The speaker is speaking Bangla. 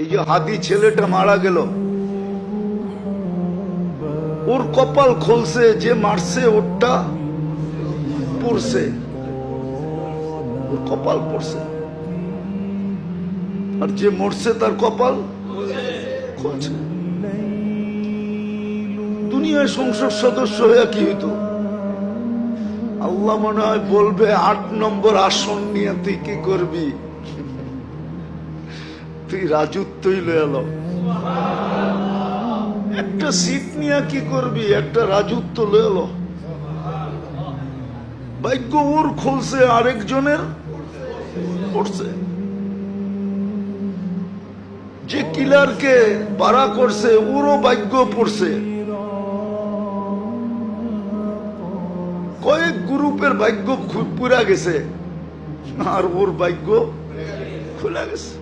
এই যে হাদি ছেলেটা মারা গেল, ওর কপাল খুলছে, যে মারছে ওরটা পড়ছে, ওর কপাল পড়ছে, আর যে মরছে তার কপাল খুলছে। দুনিয়ায় সংসদ সদস্য হয়ে কি হইতো? আল্লাহ মনে হয় বলবে ৮ নম্বর আসন নিয়ে তুই কি করবি? তুই রাজত্বই লয়ে এলো। একটা সিট নিয়ে কি করবি? একটা রাজত্ব লয়ে এলো। ভাগ্য ওর খুলছে, আরেকজনের পড়ছে। যে কিলারকে পারা করছে ওরও ভাগ্য পড়ছে। কয়েক গ্রুপের ভাগ্য পুরা গেছে, আর ওর ভাগ্য খুলে গেছে।